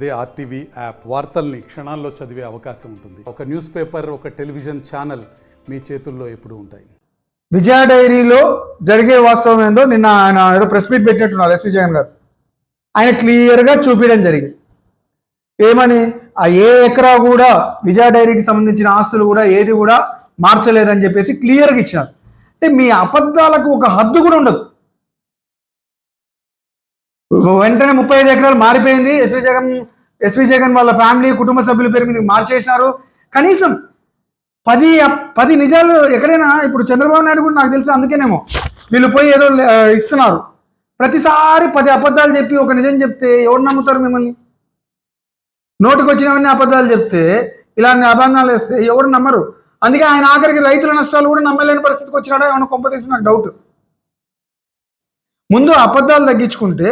అదే RTV app వార్తల్ని క్షణాల్లో చదివే అవకాశం ఉంటుంది. ఒక న్యూస్ పేపర్, ఒక టెలివిజన్ ఛానల్ మీ చేతుల్లో ఎప్పుడూ ఉంటాయి. విజయ డైరీలో జరిగే వాస్తవం ఏందో నిన్న ఆయన ఏదో ప్రెస్ మీట్ పెట్టినట్టున్నారు ఎస్వి జగన్ గారు. ఆయన క్లియర్గా చూపించడం జరిగింది. ఏమని ఆ ఏ ఎకరా కూడా విజయ డైరీకి సంబంధించిన ఆస్తులు కూడా ఏది కూడా మార్చలేదని చెప్పేసి క్లియర్గా ఇచ్చినారు. అంటే మీ అబద్ధాలకు ఒక హద్దు కూడా ఉండదు. వెంటనే 35 ఎకరాలు మారిపోయింది. ఎస్వి జగన్ వాళ్ళ ఫ్యామిలీ కుటుంబ సభ్యుల పేరు మీద మార్చేసినారు. కనీసం 10 నిజాలు ఎక్కడైనా ఇప్పుడు చంద్రబాబు నాయుడు కూడా నాకు తెలుసు, అందుకేనేమో వీళ్ళు పోయి ఏదో ఇస్తున్నారు. ప్రతిసారి 10 అబద్ధాలు చెప్పి ఒక నిజం చెప్తే ఎవరు నమ్ముతారు మిమ్మల్ని? నోటికి వచ్చినవన్నీ అబద్ధాలు చెప్తే, ఇలాంటి అబద్ధాలు వేస్తే ఎవరు నమ్మరు. అందుకే ఆయన ఆఖరికి రైతుల నష్టాలు కూడా నమ్మలేని పరిస్థితికి వచ్చినాడా ఏమైనా కొంపతీసి నాకు డౌట్. ముందు అబద్ధాలు తగ్గించుకుంటే,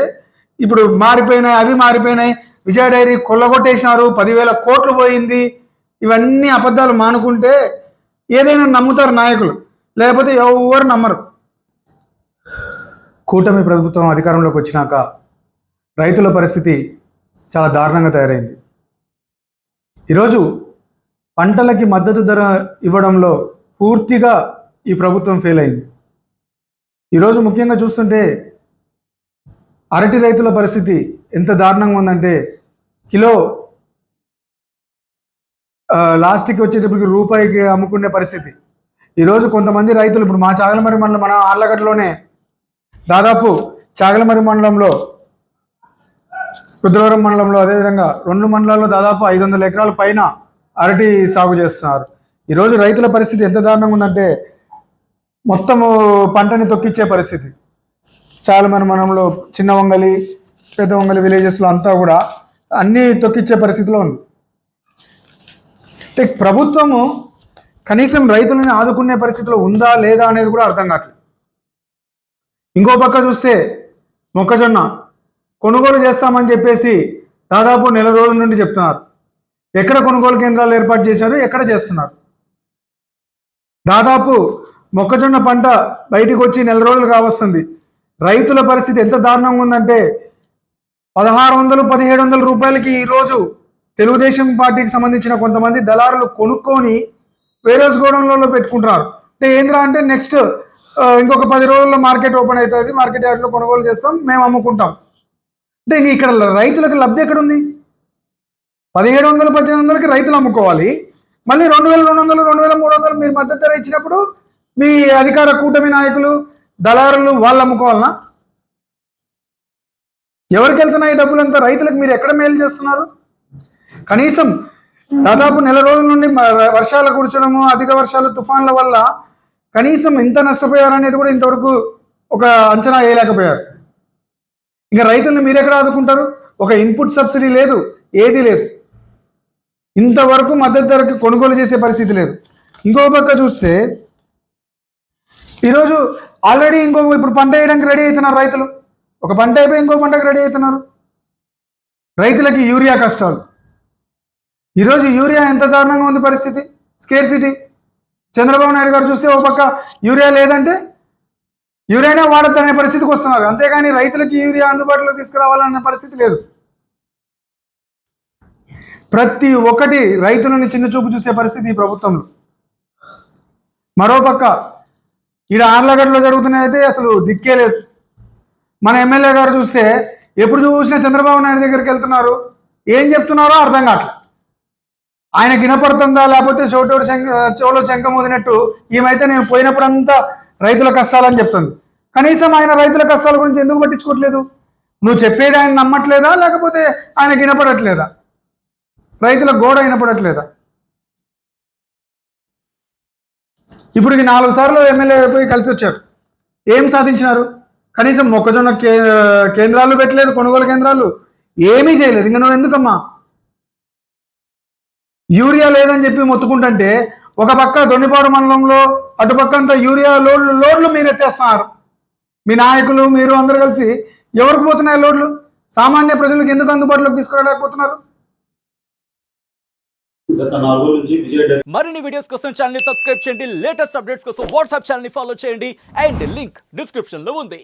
ఇప్పుడు మారిపోయినాయి, అవి మారిపోయినాయి, విజయ డైరీ కొల్లగొట్టేసినారు, 10,000 కోట్లు పోయింది, ఇవన్నీ అబద్ధాలు మానుకుంటే ఏదైనా నమ్ముతారు నాయకులు, లేకపోతే ఎవరు నమ్మరు. కూటమి ప్రభుత్వం అధికారంలోకి వచ్చినాక రైతుల పరిస్థితి చాలా దారుణంగా తయారైంది. ఈరోజు పంటలకి మద్దతు ధర ఇవ్వడంలో పూర్తిగా ఈ ప్రభుత్వం ఫెయిల్ అయింది. ఈరోజు ముఖ్యంగా చూస్తుంటే అరటి రైతుల పరిస్థితి ఎంత దారుణంగా ఉందంటే, కిలో లాస్ట్కి వచ్చేటప్పటికి రూపాయికి అమ్ముకునే పరిస్థితి. ఈరోజు కొంతమంది రైతులు, ఇప్పుడు మా చాగలమర్రి మండలం, మన ఆర్లగడ్డలోనే దాదాపు చాగలమర్రి మండలంలో, రుద్రవరం మండలంలో, అదేవిధంగా 2 మండలాల్లో దాదాపు 500 ఎకరాల పైన అరటి సాగు చేస్తున్నారు. ఈరోజు రైతుల పరిస్థితి ఎంత దారుణంగా ఉందంటే, మొత్తము పంటని తొక్కిచ్చే పరిస్థితి. చాగలమర్రి మండలంలో చిన్న వంగలి, పెద్ద వంగలి విలేజెస్లో అంతా కూడా అన్నీ తొక్కిచ్చే పరిస్థితిలో ఉంది. ప్రభుత్వము కనీసం రైతులని ఆదుకునే పరిస్థితిలో ఉందా లేదా అనేది కూడా అర్థం కావట్లేదు. ఇంకో పక్క చూస్తే మొక్కజొన్న కొనుగోలు చేస్తామని చెప్పేసి దాదాపు నెల రోజుల నుండి చెప్తున్నారు. ఎక్కడ కొనుగోలు కేంద్రాలు ఏర్పాటు చేశారు, ఎక్కడ చేస్తున్నారు? దాదాపు మొక్కజొన్న పంట బయటికి వచ్చి నెల రోజులు కావస్తుంది. రైతుల పరిస్థితి ఎంత దారుణంగా ఉందంటే, 1600-1700 రూపాయలకి ఈరోజు తెలుగుదేశం పార్టీకి సంబంధించిన కొంతమంది దళారులు కొనుక్కొని వేరేస్ గోడౌన్లలో పెట్టుకుంటున్నారు. అంటే ఏంద్రా అంటే, నెక్స్ట్ ఇంకొక 10 రోజుల్లో మార్కెట్ ఓపెన్ అవుతుంది, మార్కెట్ యార్డ్లో కొనుగోలు చేస్తాం, మేము అమ్ముకుంటాం. అంటే ఇక్కడ రైతులకు లబ్ధి ఎక్కడుంది? 1700-1800కి రైతులు అమ్ముకోవాలి, మళ్ళీ 2200, 2300 మీరు మద్దతు ధర ఇచ్చినప్పుడు మీ అధికార కూటమి నాయకులు, దళారులు వాళ్ళు అమ్ముకోవాలనా? ఎవరికి వెళ్తున్నాయి డబ్బులంతా? రైతులకు మీరు ఎక్కడ మేలు చేస్తున్నారు? కనీసం దాదాపు నెల రోజుల నుండి వర్షాలు కురచడము, అధిక వర్షాలు, తుఫాన్ల వల్ల కనీసం ఇంత నష్టపోయారనేది కూడా ఇంతవరకు ఒక అంచనా వేయలేకపోయారు. ఇంకా రైతుల్ని మీరు ఎక్కడ ఆదుకుంటారు? ఒక ఇన్పుట్ సబ్సిడీ లేదు, ఏది లేదు. ఇంతవరకు మద్దతు ధరకి కొనుగోలు చేసే పరిస్థితి లేదు. ఇంకో పక్క చూస్తే ఈరోజు ఆల్రెడీ ఇప్పుడు పంట వేయడానికి రెడీ అవుతున్నారు రైతులు. ఒక పంట అయిపోయి ఇంకో పంటకు రెడీ అవుతున్నారు. రైతులకి యూరియా కష్టాలు. ఈరోజు యూరియా ఎంత దారుణంగా ఉంది పరిస్థితి, స్కేర్సిటీ. చంద్రబాబు నాయుడు గారు చూస్తే ఒక పక్క యూరియా లేదంటే యూరియానే వాడద్దనే పరిస్థితికి వస్తున్నారు. అంతేగాని రైతులకి యూరియా అందుబాటులో తీసుకురావాలనే పరిస్థితి లేదు. ప్రతి ఒక్కటి రైతులని చిన్న చూపు చూసే పరిస్థితి ఈ ప్రభుత్వంలో. మరోపక్క ఈడ ఆర్లగడ్డలో జరుగుతున్నాయితే అసలు దిక్కే లేదు. మన ఎమ్మెల్యే గారు చూస్తే ఎప్పుడు చూసినా చంద్రబాబు నాయుడు దగ్గరికి వెళ్తున్నారు, ఏం చెప్తున్నారో అర్థం కావట్లేదు. ఆయన వినపడుతుందా, లేకపోతే చెవులో శంఖం ఊదినట్టు ఈమెయితే నేను పోయినప్పుడంతా రైతుల కష్టాలని చెప్తుంది. కనీసం ఆయన రైతుల కష్టాల గురించి ఎందుకు పట్టించుకోవట్లేదు? నువ్వు చెప్పేది ఆయన నమ్మట్లేదా, లేకపోతే ఆయనకి వినపడట్లేదా? రైతుల గోడ వినపడట్లేదా? ఇప్పుడు 4 సార్లు ఎమ్మెల్యే పోయి కలిసి వచ్చారు. ఏం సాధించినారు? కనీసం మొక్కజొన్న కేంద్రాలు పెట్టలేదు, కొనుగోలు కేంద్రాలు ఏమీ చేయలేదు. ఇంకా నువ్వు ఎందుకమ్మా యూరియా లేదని చెప్పి మొత్తుకుంటుంటే, ఒక పక్క దొన్నిపాడు మండలంలో అటుపక్క అంతా యూరియా లోడ్లు మీరు ఎత్తేస్తున్నారు. మీ నాయకులు, మీరు అందరూ కలిసి. ఎవరికి పోతున్నాయి లోడ్లు? సామాన్య ప్రజలకు ఎందుకు అందుబాటులోకి తీసుకురాలేకపోతున్నారు? మరిన్ని వీడియోస్ కోసం ఛానల్ ని సబ్స్క్రైబ్ చేయండి. లేటెస్ట్ అప్డేట్స్ కోసం వాట్సాప్ ఛానల్ ని ఫాలో చేయండి. అండ్ లింక్ డిస్క్రిప్షన్ లో ఉంది.